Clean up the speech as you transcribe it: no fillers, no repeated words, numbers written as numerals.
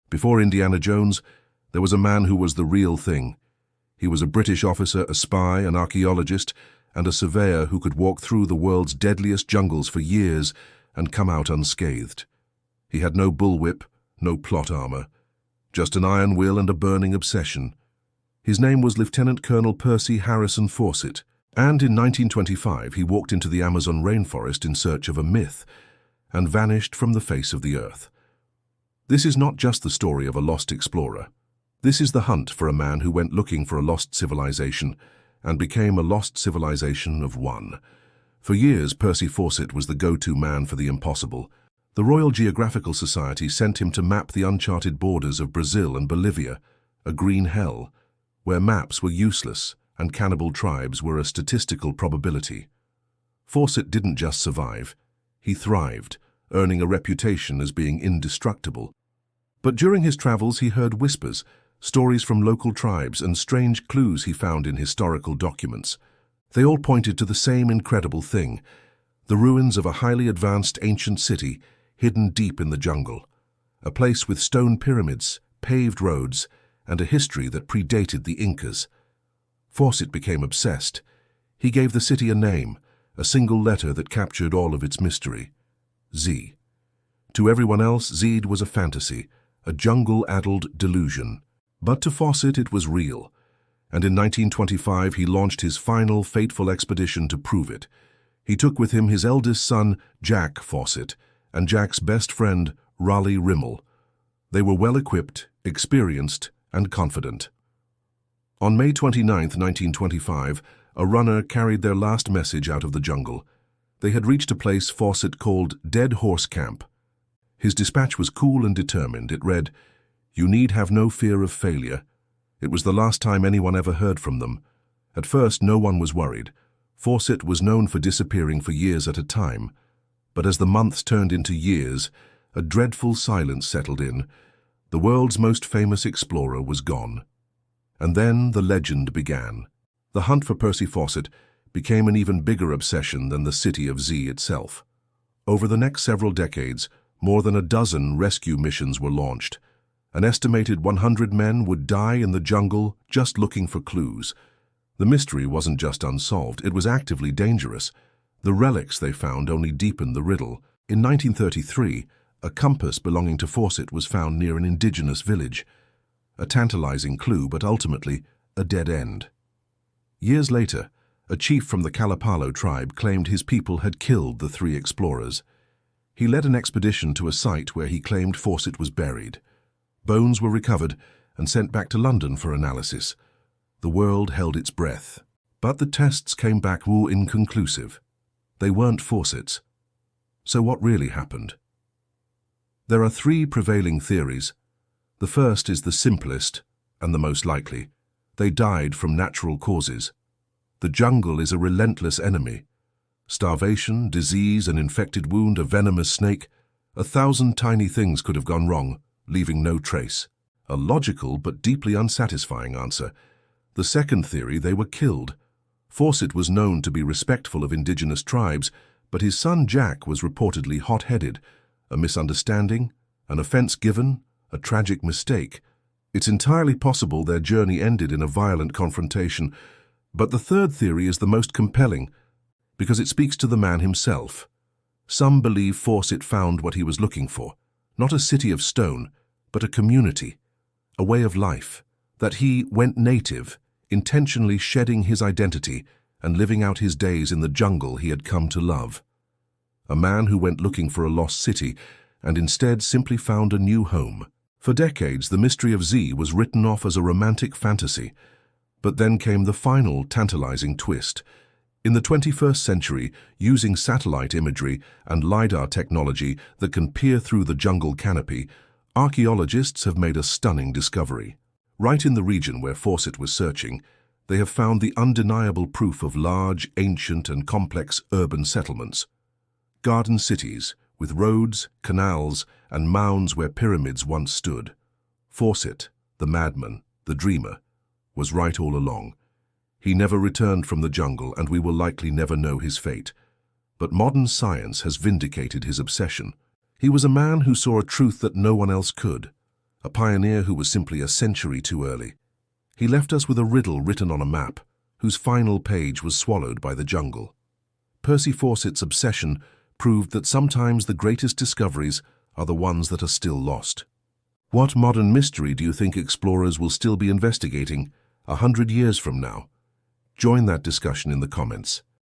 Before Indiana Jones, there was a man who was the real thing. He was a British officer, a spy, an archaeologist, and a surveyor who could walk through the world's deadliest jungles for years and come out unscathed. He had no bullwhip, no plot armor, just an iron will and a burning obsession. His name was Lieutenant Colonel Percy Fawcett, and in 1925 he walked into the Amazon rainforest in search of a myth and vanished from the face of the earth. This is not just the story of a lost explorer. This is the hunt for a man who went looking for a lost civilization and became a lost civilization of one. For years, Percy Fawcett was the go-to man for the impossible. The Royal Geographical Society sent him to map the uncharted borders of Brazil and Bolivia, a green hell, where maps were useless and cannibal tribes were a statistical probability. Fawcett didn't just survive, he thrived, earning a reputation as being indestructible. But during his travels he heard whispers, stories from local tribes and strange clues he found in historical documents. They all pointed to the same incredible thing, the ruins of a highly advanced ancient city hidden deep in the jungle, a place with stone pyramids, paved roads, and a history that predated the Incas. Fawcett became obsessed. He gave the city a name, a single letter that captured all of its mystery: Z. To everyone else, Z was a fantasy, a jungle-addled delusion. But to Fawcett it was real, and in 1925 he launched his final fateful expedition to prove it. He took with him his eldest son, Jack Fawcett, and Jack's best friend, Relic Riddles. They were well-equipped, experienced, and confident. On May 29, 1925, a runner carried their last message out of the jungle. They had reached a place Fawcett called Dead Horse Camp. His dispatch was cool and determined. It read, "You need have no fear of failure." It was the last time anyone ever heard from them. At first, no one was worried. Fawcett was known for disappearing for years at a time. But as the months turned into years, a dreadful silence settled in. The world's most famous explorer was gone. And then the legend began. The hunt for Percy Fawcett became an even bigger obsession than the city of Z itself. Over the next several decades, more than a dozen rescue missions were launched. An estimated 100 men would die in the jungle just looking for clues. The mystery wasn't just unsolved, it was actively dangerous. The relics they found only deepened the riddle. In 1933, a compass belonging to Fawcett was found near an indigenous village. A tantalizing clue, but ultimately a dead end. Years later, a chief from the Kalapalo tribe claimed his people had killed the three explorers. He led an expedition to a site where he claimed Fawcett was buried. Bones were recovered and sent back to London for analysis. The world held its breath. But the tests came back inconclusive. They weren't Fawcett's. So what really happened? There are three prevailing theories. The first is the simplest and the most likely. They died from natural causes. The jungle is a relentless enemy. Starvation, disease, an infected wound, a venomous snake. 1,000 tiny things could have gone wrong, leaving no trace. A logical but deeply unsatisfying answer. The second theory, they were killed. Fawcett was known to be respectful of indigenous tribes, but his son Jack was reportedly hot-headed. A misunderstanding, an offense given, a tragic mistake. It's entirely possible their journey ended in a violent confrontation. But the third theory is the most compelling, because it speaks to the man himself. Some believe Fawcett found what he was looking for, not a city of stone, but a community, a way of life, that he went native, intentionally shedding his identity and living out his days in the jungle he had come to love. A man who went looking for a lost city and instead simply found a new home. For decades, the mystery of Z was written off as a romantic fantasy. But then came the final tantalizing twist. In the 21st century, using satellite imagery and LiDAR technology that can peer through the jungle canopy, archaeologists have made a stunning discovery. Right in the region where Fawcett was searching, they have found the undeniable proof of large, ancient and complex urban settlements. Garden cities, with roads, canals, and mounds where pyramids once stood. Fawcett, the madman, the dreamer, was right all along. He never returned from the jungle, and we will likely never know his fate. But modern science has vindicated his obsession. He was a man who saw a truth that no one else could. a pioneer who was simply a century too early. He left us with a riddle written on a map, whose final page was swallowed by the jungle. Percy Fawcett's obsession proved that sometimes the greatest discoveries are the ones that are still lost. What modern mystery do you think explorers will still be investigating 100 years from now? Join that discussion in the comments.